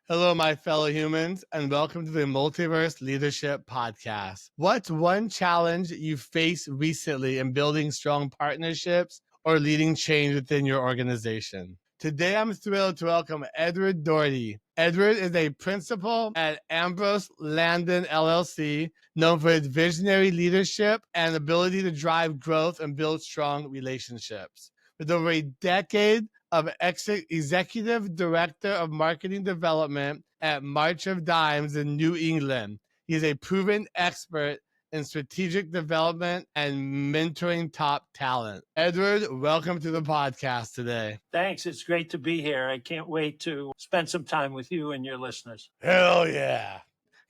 Hello, my fellow humans, and welcome to the Multiverse Leadership Podcast. What's one challenge you faced recently in building strong partnerships or leading change within your organization? Today, I'm thrilled to welcome Edward Doherty. Edward is a principal at Ambrose Landon LLC, known for its visionary leadership and ability to drive growth and build strong relationships. With over a decade of Executive Director of Marketing Development at March of Dimes in New England. He is a proven expert in strategic development and mentoring top talent. Edward, welcome to the podcast today. Thanks. It's great to be here. I can't wait to spend some time with you and your listeners. Hell yeah.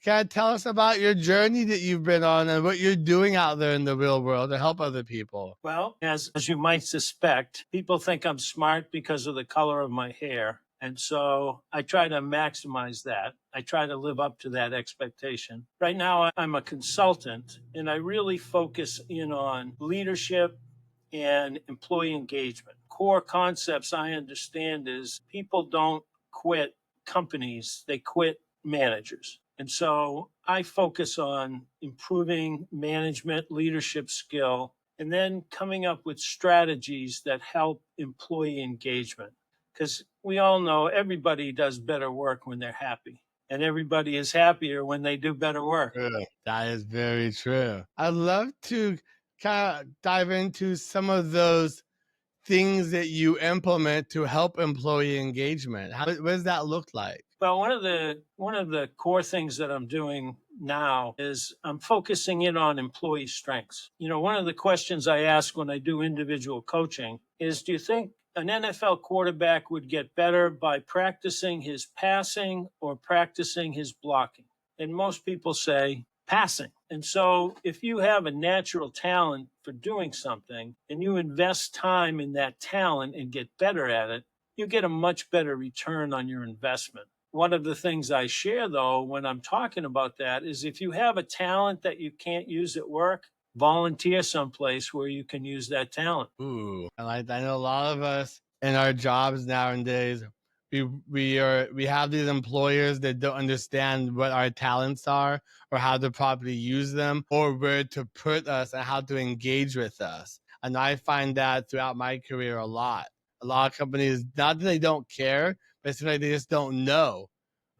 Can you tell us about your journey that you've been on and what you're doing out there in the real world to help other people? Well, as you might suspect, people think I'm smart because of the color of my hair. And so I try to maximize that. I try to live up to that expectation. Right now, I'm a consultant, and I really focus in on leadership and employee engagement. Core concepts I understand is people don't quit companies, they quit managers. And so I focus on improving management leadership skill and then coming up with strategies that help employee engagement. Because we all know everybody does better work when they're happy, and everybody is happier when they do better work. True. That is very true. I'd love to kind of dive into some of those things that you implement to help employee engagement. What does that look like? Well, one of the core things that I'm doing now is I'm focusing in on employee strengths. You know, one of the questions I ask when I do individual coaching is, do you think an NFL quarterback would get better by practicing his passing or practicing his blocking? And most people say passing. And so if you have a natural talent for doing something and you invest time in that talent and get better at it, you get a much better return on your investment. One of the things I share, though, when I'm talking about that is if you have a talent that you can't use at work, volunteer someplace where you can use that talent. Ooh, I know a lot of us in our jobs nowadays, we have these employers that don't understand what our talents are or how to properly use them or where to put us and how to engage with us. And I find that throughout my career a lot. A lot of companies, not that they don't care, but it's like they just don't know.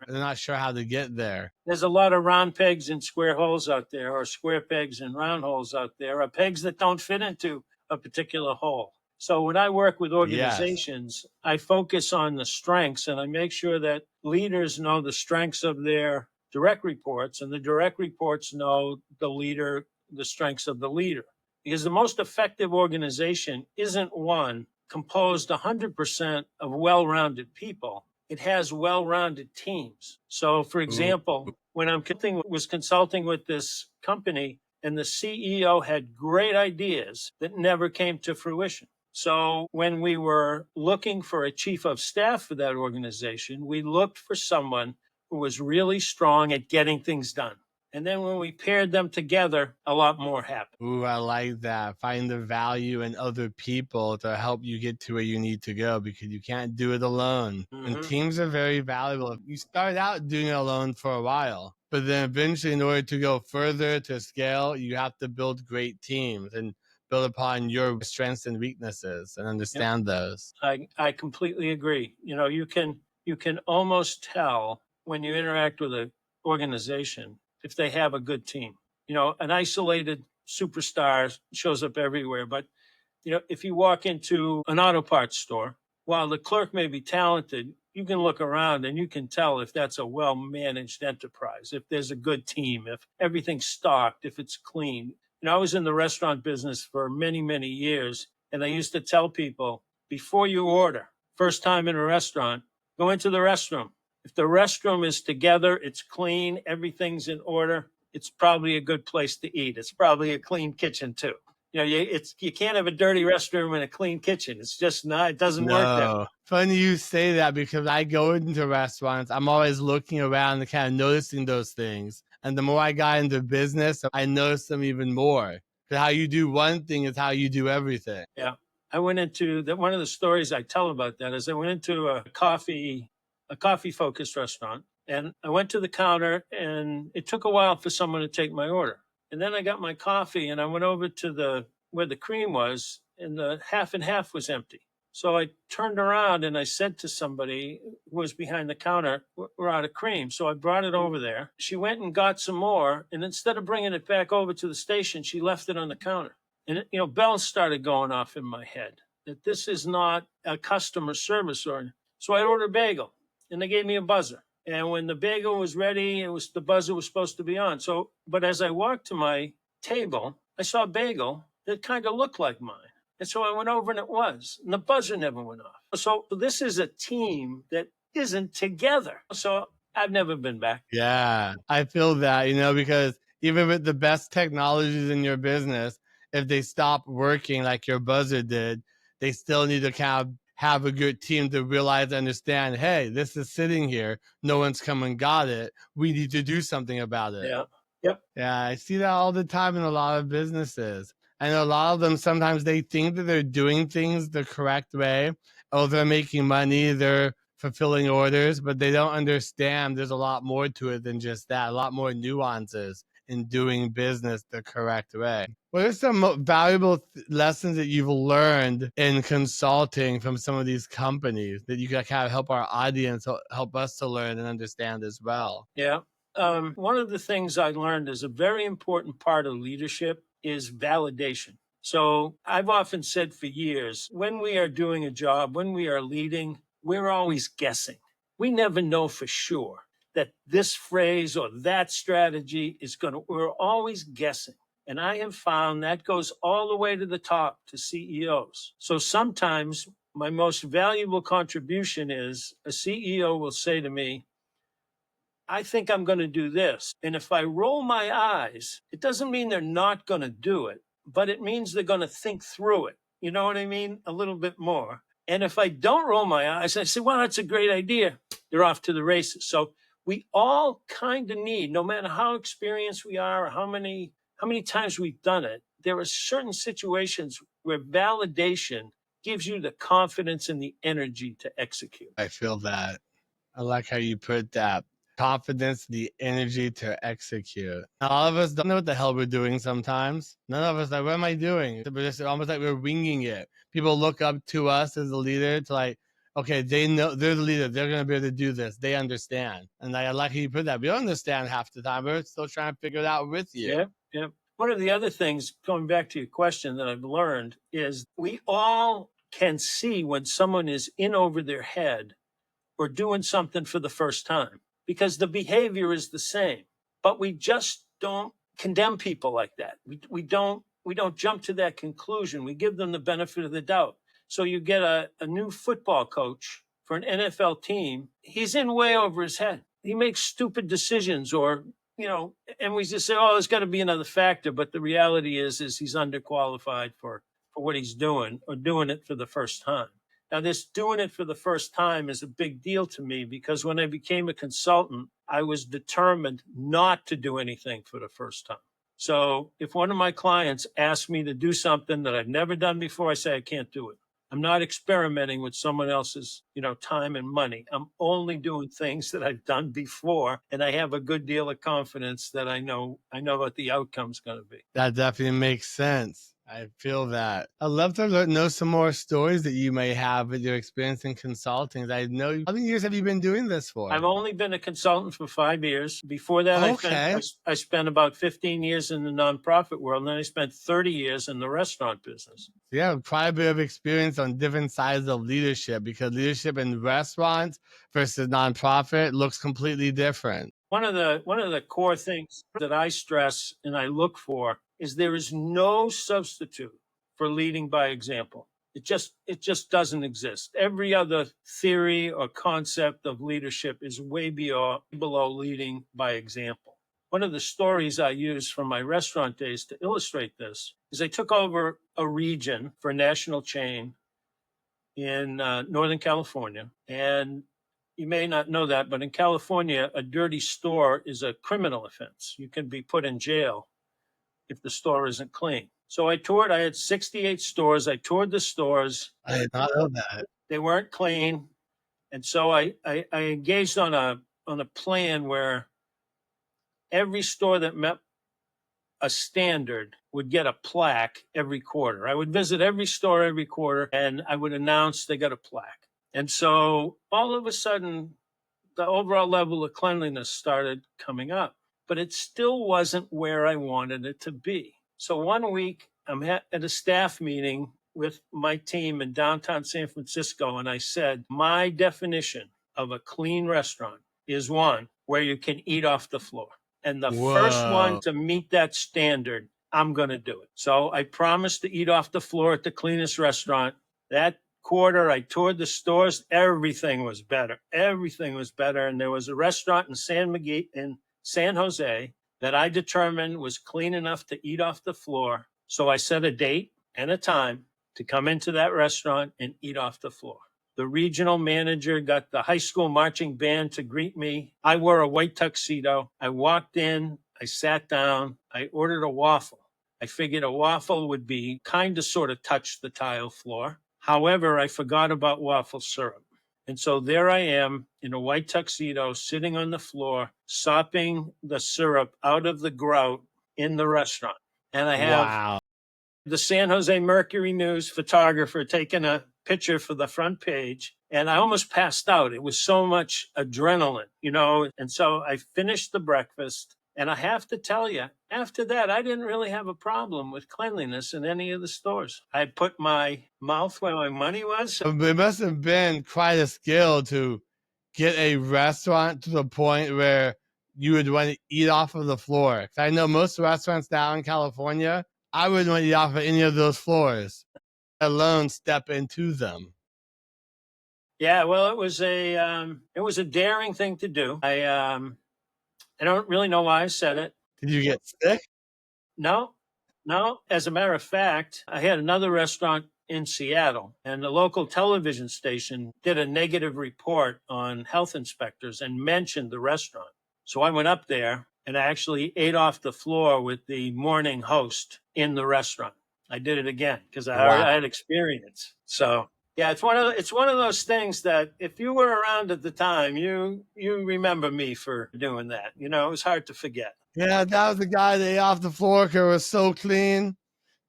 They're not sure how to get there. There's a lot of round pegs in square holes out there, or square pegs in round holes out there, or pegs that don't fit into a particular hole. So when I work with organizations, I focus on the strengths, and I make sure that leaders know the strengths of their direct reports, and the direct reports know the strengths of the leader. Because the most effective organization isn't one composed 100% of well-rounded people. It has well-rounded teams. So, for example, when I was consulting with this company and the CEO had great ideas that never came to fruition. So when we were looking for a chief of staff for that organization, we looked for someone who was really strong at getting things done. And then when we paired them together, a lot more happened. Ooh, I like that. Find the value in other people to help you get to where you need to go because you can't do it alone. And teams are very valuable. You start out doing it alone for a while, but then eventually in order to go further to scale, you have to build great teams and build upon your strengths and weaknesses and understand those. I completely agree. You know, you can almost tell when you interact with an organization if they have a good team. You know, an isolated superstar shows up everywhere. But, you know, if you walk into an auto parts store, while the clerk may be talented, you can look around and you can tell if that's a well-managed enterprise, if there's a good team, if everything's stocked, if it's clean. You know, I was in the restaurant business for many, many years, and I used to tell people, before you order, first time in a restaurant, go into the restroom. If the restroom is together, it's clean, everything's in order, it's probably a good place to eat. It's probably a clean kitchen too. You know, you can't have a dirty restroom and a clean kitchen. It's just not, it doesn't work that way. Funny you say that because I go into restaurants, I'm always looking around and kind of noticing those things. And the more I got into business, I noticed them even more. Because how you do one thing is how you do everything. Yeah. I went into one of the stories I tell about that is I went into a coffee a coffee-focused restaurant. And I went to the counter, and it took a while for someone to take my order. And then I got my coffee, and I went over to where the cream was, and the half and half was empty. So I turned around and I said to somebody who was behind the counter, we're out of cream. So I brought it over there. She went and got some more. And instead of bringing it back over to the station, she left it on the counter. And, bells started going off in my head that this is not a customer service. So I ordered a bagel, and they gave me a buzzer. And when the bagel was ready, the buzzer was supposed to be on. But as I walked to my table, I saw a bagel that kind of looked like mine. And so I went over, and it was, and the buzzer never went off. So this is a team that isn't together. So I've never been back. Yeah, I feel that, because even with the best technologies in your business, if they stop working like your buzzer did, they still need to kind of have a good team to realize, understand, hey, this is sitting here. No one's come and got it. We need to do something about it. Yeah. Yep. Yeah, I see that all the time in a lot of businesses. And a lot of them, sometimes they think that they're doing things the correct way. Oh, they're making money, they're fulfilling orders, but they don't understand there's a lot more to it than just that, a lot more nuances in doing business the correct way. What are some valuable lessons that you've learned in consulting from some of these companies that you can kind of help our audience, help us to learn and understand as well? Yeah. One of the things I learned is a very important part of leadership is validation. So I've often said for years, when we are doing a job, when we are leading, we're always guessing. We never know for sure that this phrase or that strategy we're always guessing. And I have found that goes all the way to the top to CEOs. So sometimes my most valuable contribution is a CEO will say to me, I think I'm going to do this. And if I roll my eyes, it doesn't mean they're not going to do it, but it means they're going to think through it. You know what I mean? A little bit more. And if I don't roll my eyes, I say, well, that's a great idea. They're off to the races. So we all kind of need, no matter how experienced we are, or how many times we've done it, there are certain situations where validation gives you the confidence and the energy to execute. I feel that. I like how you put that. Confidence, the energy to execute. All of us don't know what the hell we're doing sometimes. None of us like, what am I doing? It's almost like we're winging it. People look up to us as a leader to like, okay, they know they're the leader. They're going to be able to do this. They understand. And I like how you put that. We don't understand half the time. We're still trying to figure it out with you. Yeah, yeah. One of the other things, going back to your question, that I've learned is we all can see when someone is in over their head or doing something for the first time, because the behavior is the same, but we just don't condemn people like that. We don't jump to that conclusion. We give them the benefit of the doubt. So you get a new football coach for an NFL team. He's in way over his head. He makes stupid decisions, or, and we just say, oh, there's got to be another factor. But the reality is he's underqualified for what he's doing, or doing it for the first time. Now, this doing it for the first time is a big deal to me, because when I became a consultant, I was determined not to do anything for the first time. So if one of my clients asks me to do something that I've never done before, I say I can't do it. I'm not experimenting with someone else's, time and money. I'm only doing things that I've done before, and I have a good deal of confidence that I know what the outcome's going to be. That definitely makes sense. I feel that. I'd love to know some more stories that you may have with your experience in consulting. I know, how many years have you been doing this for? I've only been a consultant for 5 years. Before that, I spent about 15 years in the nonprofit world, and then I spent 30 years in the restaurant business. Yeah, quite a bit of experience on different sides of leadership, because leadership in restaurants versus nonprofit looks completely different. One of the core things that I stress and I look for is there is no substitute for leading by example. It just doesn't exist. Every other theory or concept of leadership is way below leading by example. One of the stories I use from my restaurant days to illustrate this is I took over a region for a national chain in Northern California. And you may not know that, but in California, a dirty store is a criminal offense. You can be put in jail if the store isn't clean. So I had 68 stores. I toured the stores. I did not know that. They weren't clean. And so I engaged on a plan where every store that met a standard would get a plaque every quarter. I would visit every store every quarter and I would announce they got a plaque. And so all of a sudden, the overall level of cleanliness started coming up, but it still wasn't where I wanted it to be. So one week I'm at a staff meeting with my team in downtown San Francisco, and I said, my definition of a clean restaurant is one where you can eat off the floor. And the first one to meet that standard, I'm going to do it. So I promised to eat off the floor at the cleanest restaurant. That quarter, I toured the stores. Everything was better. Everything was better. And there was a restaurant in San Jose that I determined was clean enough to eat off the floor. So I set a date and a time to come into that restaurant and eat off the floor. The regional manager got the high school marching band to greet me. I wore a white tuxedo. I walked in, I sat down, I ordered a waffle. I figured a waffle would be kind of sort of touch the tile floor. However, I forgot about waffle syrup. And so there I am in a white tuxedo sitting on the floor, sopping the syrup out of the grout in the restaurant. And I have the San Jose Mercury News photographer taking a picture for the front page. And I almost passed out. It was so much adrenaline, you know. And so I finished the breakfast. And I have to tell you, after that, I didn't really have a problem with cleanliness in any of the stores. I put my mouth where my money was. It must have been quite a skill to get a restaurant to the point where you would want to eat off of the floor. 'Cause I know most restaurants down in California, I wouldn't want to eat off of any of those floors, let alone step into them. Yeah, well, it was a daring thing to do. I don't really know why I said it. Did you get sick? No. As a matter of fact, I had another restaurant in Seattle, and the local television station did a negative report on health inspectors and mentioned the restaurant. So I went up there and I actually ate off the floor with the morning host in the restaurant. I did it again because I had experience. So yeah, it's one of those things that if you were around at the time, you remember me for doing that. You know, it was hard to forget. Yeah, that was the guy that ate off the floor because it was so clean.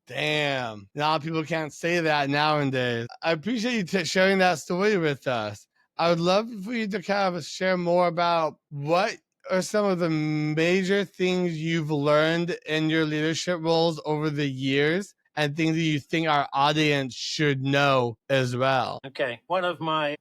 Damn. A lot of people can't say that nowadays. I appreciate you sharing that story with us. I would love for you to kind of share more about what are some of the major things you've learned in your leadership roles over the years and things that you think our audience should know as well. Okay. One of my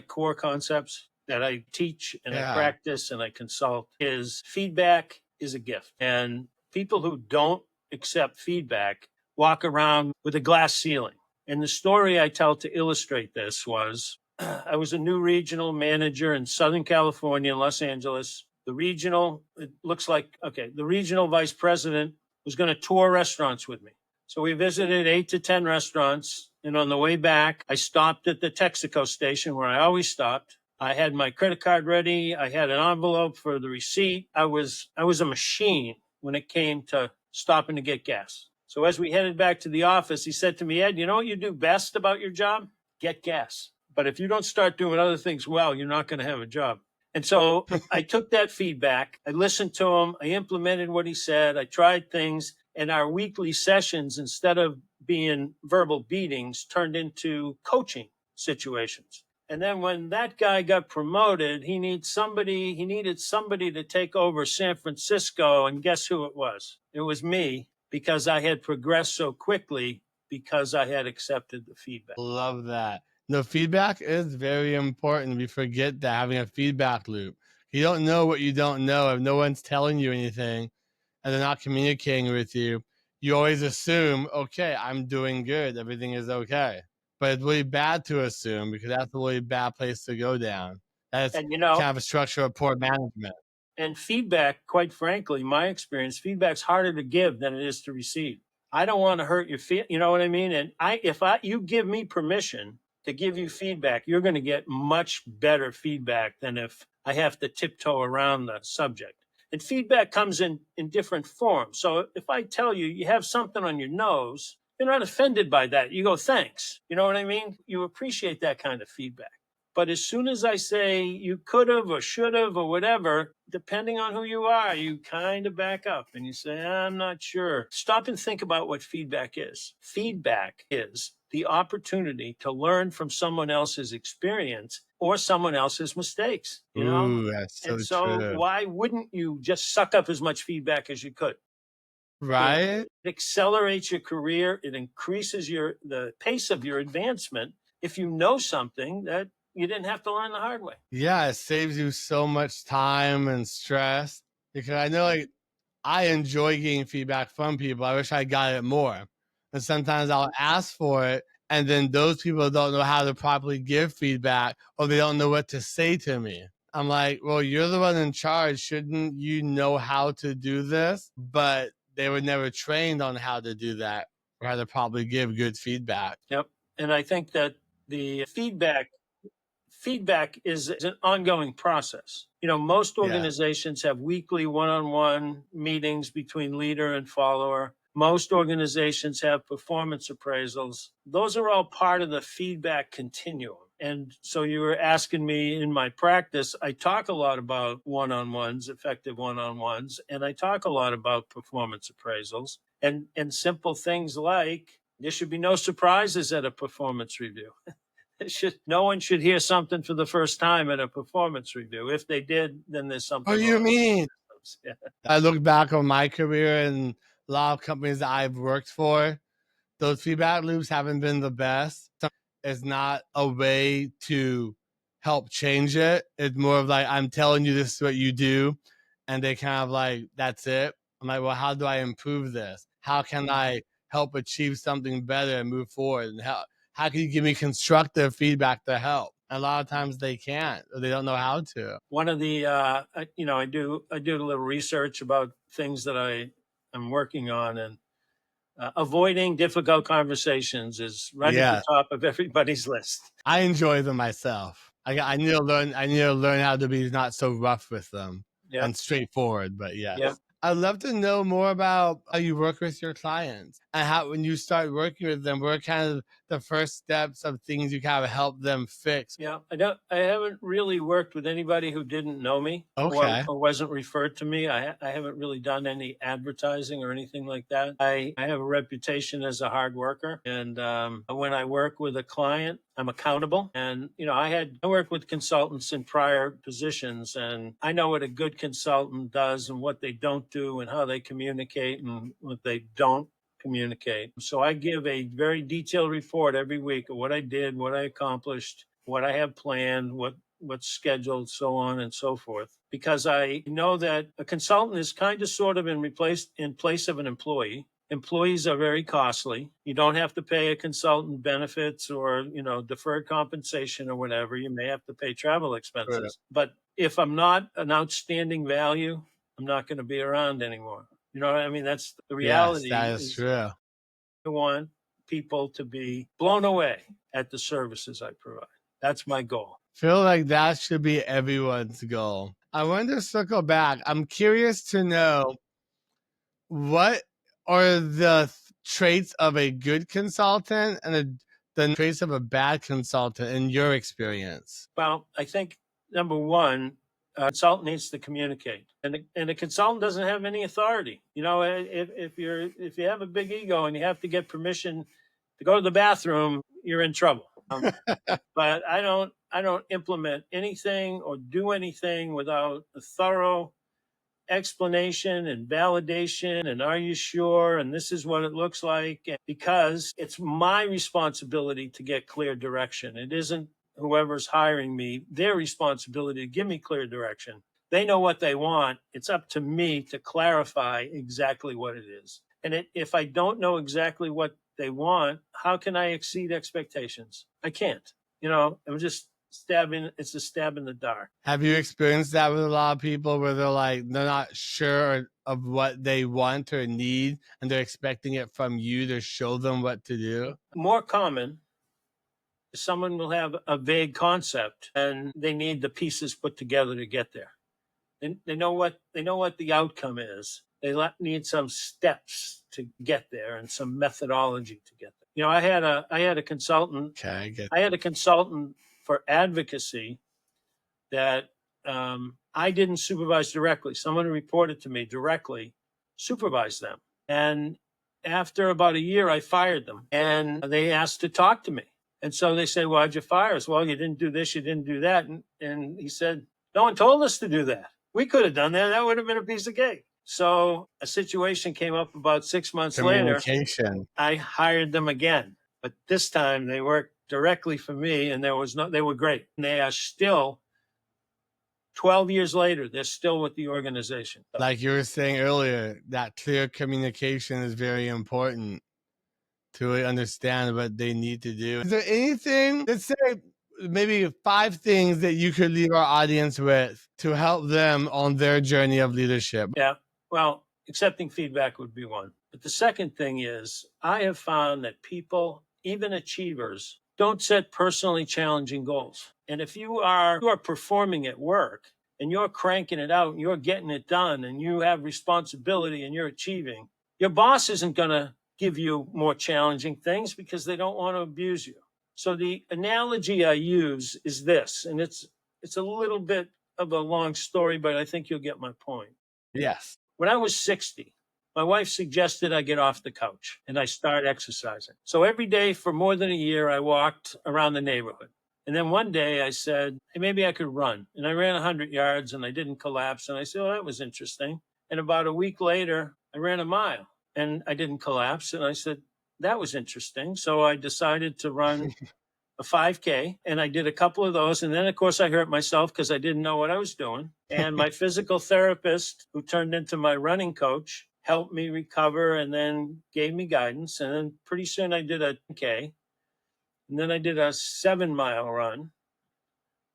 core concepts that I teach and I practice and I consult is feedback is a gift. And people who don't accept feedback walk around with a glass ceiling. And the story I tell to illustrate this was I was a new regional manager in Southern California, in Los Angeles. The regional vice president was going to tour restaurants with me. So we visited 8 to 10 restaurants. And on the way back, I stopped at the Texaco station where I always stopped. I had my credit card ready. I had an envelope for the receipt. I was a machine when it came to stopping to get gas. So as we headed back to the office, he said to me, Ed, you know what you do best about your job? Get gas. But if you don't start doing other things well, you're not going to have a job. And so I took that feedback. I listened to him. I implemented what he said. I tried things. And our weekly sessions, instead of being verbal beatings, turned into coaching situations. And then when that guy got promoted, he needed somebody to take over San Francisco. And guess who it was? It was me, because I had progressed so quickly because I had accepted the feedback. Love that. No, feedback is very important. We forget that, having a feedback loop. You don't know what you don't know if no one's telling you anything and they're not communicating with you. You always assume, okay, I'm doing good. Everything is okay. But it's really bad to assume, because that's a really bad place to go down. That's kind of a structure of poor management. And feedback, quite frankly, my experience, feedback's harder to give than it is to receive. I don't want to hurt your feelings, you know what I mean? And if you give me permission to give you feedback, you're going to get much better feedback than if I have to tiptoe around the subject. And feedback comes in different forms. So if I tell you, you have something on your nose, you're not offended by that. You go, thanks. You know what I mean? You appreciate that kind of feedback. But as soon as I say you could have or should have or whatever, depending on who you are, you kind of back up and you say, I'm not sure. Stop and think about what feedback is. Feedback is the opportunity to learn from someone else's experience or someone else's mistakes, you know? Ooh, that's so And so true. why wouldn't you just suck up as much feedback as you could? Right? It accelerates your career. It increases the pace of your advancement if you know something that you didn't have to learn the hard way. Yeah, it saves you so much time and stress because I know like I enjoy getting feedback from people. I wish I got it more. And sometimes I'll ask for it, and then those people don't know how to properly give feedback or they don't know what to say to me. I'm like, well, you're the one in charge. Shouldn't you know how to do this? But they were never trained on how to do that or how to probably give good feedback. Yep. And I think that the feedback is an ongoing process. You know, most Yeah. organizations have weekly one-on-one meetings between leader and follower. Most organizations have performance appraisals. Those are all part of the feedback continuum. And so you were asking me in my practice, I talk a lot about one-on-ones, effective one-on-ones, and I talk a lot about performance appraisals and simple things like there should be no surprises at a performance review. No one should hear something for the first time at a performance review. If they did, then there's something What do you wrong. mean? Yeah. I look back on my career and a lot of companies that I've worked for, those feedback loops haven't been the best. It's not a way to help change it. It's more of like, I'm telling you this is what you do. And they kind of like, that's it. I'm like, well, how do I improve this? How can I help achieve something better and move forward? And how can you give me constructive feedback to help? And a lot of times they can't, or they don't know how to. One of the, I do a little research about things that I'm working on, and avoiding difficult conversations is right at the top of everybody's list. I enjoy them myself. I need to learn. I need to learn how to be not so rough with them and straightforward. But yes, Yep. I'd love to know more about how you work with your clients and how when you start working with them, what are kind of the first steps of things you kind of help them fix. Yeah, I haven't really worked with anybody who didn't know me Okay. or wasn't referred to me. I haven't really done any advertising or anything like that. I have a reputation as a hard worker, and when I work with a client, I'm accountable. And I worked with consultants in prior positions, and I know what a good consultant does and what they don't do and how they communicate and what they don't communicate. So I give a very detailed report every week of what I did, what I accomplished, what I have planned, what's scheduled, so on and so forth. Because I know that a consultant is kind of sort of in place of an employee. Employees are very costly. You don't have to pay a consultant benefits or, deferred compensation or whatever. You may have to pay travel expenses. Sure. But if I'm not an outstanding value, I'm not going to be around anymore. You know what I mean? That's the reality. Yes, that is true. I want people to be blown away at the services I provide. That's my goal. Feel like that should be everyone's goal. I want to circle back. I'm curious to know what are the traits of a good consultant and the traits of a bad consultant in your experience? Well, I think number one, a consultant needs to communicate, and a consultant doesn't have any authority. If you have a big ego and you have to get permission to go to the bathroom, you're in trouble. But I don't implement anything or do anything without a thorough explanation and validation and are you sure and this is what it looks like, because it's my responsibility to get clear direction. It isn't whoever's hiring me their responsibility to give me clear direction. They know what they want. It's up to me to clarify exactly what it is. And if I don't know exactly what they want, how can I exceed expectations? I can't. I'm just it's a stab in the dark. Have you experienced that with a lot of people where they're not sure of what they want or need and they're expecting it from you to show them what to do? More common, someone will have a vague concept and they need the pieces put together to get there. They know what the outcome is. They need some steps to get there and some methodology to get there. I had a consultant. Okay, I had a consultant for advocacy that I didn't supervise directly. Someone who reported to me directly supervised them. And after about a year, I fired them, and they asked to talk to me. And so they said, why'd you fire us? Well, you didn't do this, you didn't do that. And he said, no one told us to do that. We could have done that. That would have been a piece of cake. So a situation came up about 6 months later. I hired them again, but this time they worked directly for me, and they were great. And they are still 12 years later, they're still with the organization. Like you were saying earlier, that clear communication is very important to really understand what they need to do. Is there anything, let's say maybe 5 things that you could leave our audience with to help them on their journey of leadership? Yeah, well, accepting feedback would be one. But the second thing is, I have found that people, even achievers, don't set personally challenging goals. And if you are performing at work and you're cranking it out and you're getting it done and you have responsibility and you're achieving, your boss isn't going to give you more challenging things because they don't want to abuse you. So the analogy I use is this, and it's a little bit of a long story, but I think you'll get my point. Yes. When I was 60, my wife suggested I get off the couch and I start exercising. So every day for more than a year, I walked around the neighborhood. And then one day I said, hey, maybe I could run. And I ran 100 yards and I didn't collapse. And I said, oh, that was interesting. And about a week later, I ran a mile and I didn't collapse. And I said, that was interesting. So I decided to run a 5K, and I did a couple of those. And then, of course, I hurt myself because I didn't know what I was doing. And my physical therapist, who turned into my running coach, helped me recover and then gave me guidance. And then pretty soon I did a 10K. And then I did a 7-mile run.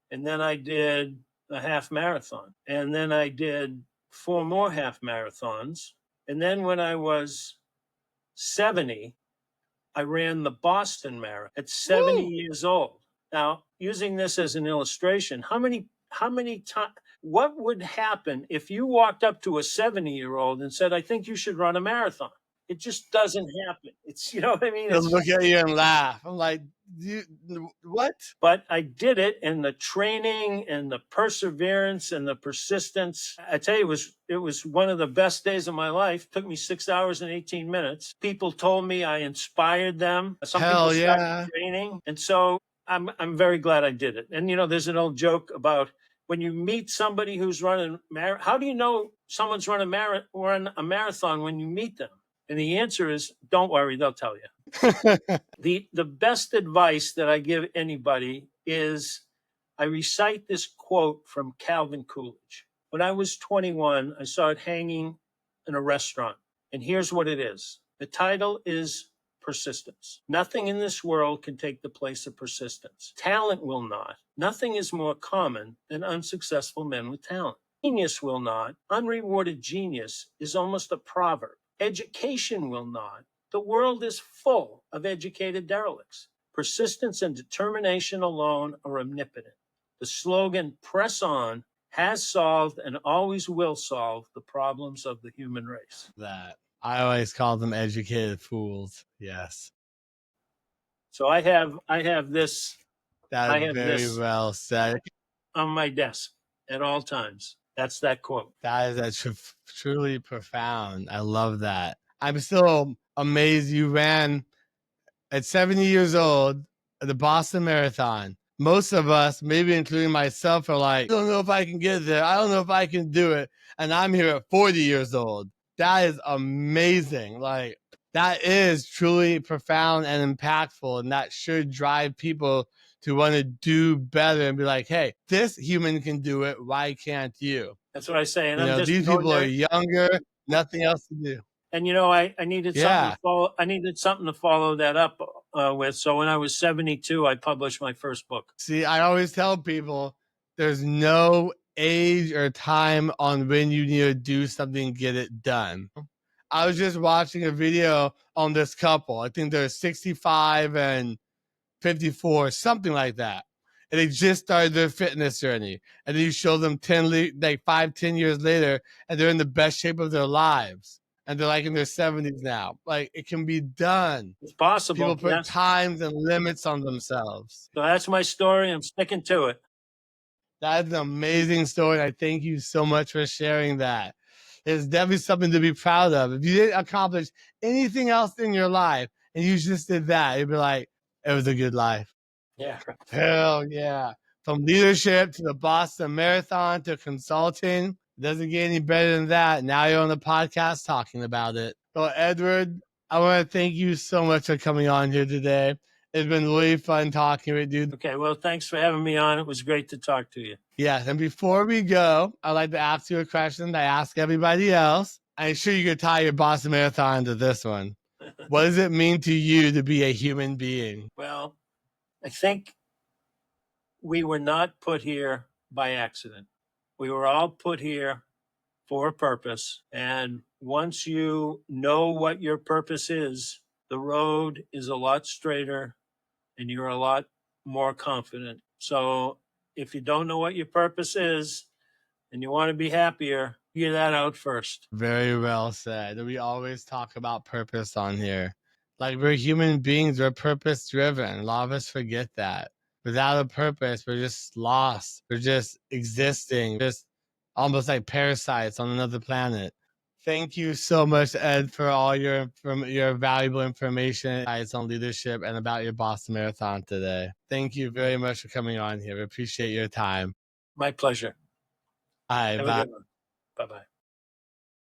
And then I did a half marathon. And then I did 4 more half marathons. And then when I was 70, I ran the Boston Marathon at 70 years old. Now, using this as an illustration, how many times, what would happen if you walked up to a 70-year-old and said, I think you should run a marathon? It just doesn't happen. It's, you know what I mean? They'll look at you and laugh. I'm like, what? But I did it, and the training and the perseverance and the persistence, I tell you, it was one of the best days of my life. It took me 6 hours and 18 minutes. People told me I inspired them. Some people started training. And so I'm very glad I did it. And, you know, there's an old joke about when you meet somebody who's running, how do you know someone's run a marathon when you meet them? And the answer is, don't worry, they'll tell you. The best advice that I give anybody is I recite this quote from Calvin Coolidge. When I was 21, I saw it hanging in a restaurant. And here's what it is. The title is Persistence. Nothing in this world can take the place of persistence. Talent will not. Nothing is more common than unsuccessful men with talent. Genius will not. Unrewarded genius is almost a proverb. Education will not. The world is full of educated derelicts. Persistence and determination alone are omnipotent. The slogan, press on, has solved and always will solve the problems of the human race. That I always call them educated fools. Yes. So I have this. That is very well said. On my desk at all times. That's that quote. That is truly profound. I love that. I'm still amazed you ran at 70 years old at the Boston Marathon. Most of us, maybe including myself, are like, I don't know if I can get there. I don't know if I can do it. And I'm here at 40 years old. That is amazing. Like, that is truly profound and impactful. And that should drive people to want to do better and be like, hey, this human can do it. Why can't you? That's what I say. And these people are younger, nothing else to do. And, you know, I needed something to follow. I needed something to follow that up with. So when I was 72, I published my first book. See, I always tell people there's no age or time on when you need to do something and get it done. I was just watching a video on this couple. I think they're 65 and 54, something like that. And they just started their fitness journey. And then you show them 10 years later, and they're in the best shape of their lives. and they're like in their 70s now. Like, it can be done. It's possible. People put Yes. times and limits on themselves. So that's my story. I'm sticking to it. That's an amazing story. I thank you so much for sharing that. It's definitely something to be proud of. If you didn't accomplish anything else in your life and you just did that, you'd be like, it was a good life. Yeah. Hell yeah. From leadership to the Boston Marathon to consulting, doesn't get any better than that. Now you're on the podcast talking about it. So, Edward, I want to thank you so much for coming on here today. It's been really fun talking with you. Okay, well, thanks for having me on. It was great to talk to you. Yes, and before we go, I'd like to ask you a question that I ask everybody else. I'm sure you could tie your Boston Marathon to this one. What does it mean to you to be a human being? Well, I think we were not put here by accident. We were all put here for a purpose. And once you know what your purpose is, the road is a lot straighter and you're a lot more confident. So if you don't know what your purpose is and you want to be happier, figure that out first. Very well said. We always talk about purpose on here. Like, we're human beings, we're purpose driven. A lot of us forget that. Without a purpose, we're just lost. We're just existing, just almost like parasites on another planet. Thank you so much, Ed, for all your valuable information on leadership and about your Boston Marathon today. Thank you very much for coming on here. We appreciate your time. My pleasure. All right, Have bye. a good one. Bye-bye.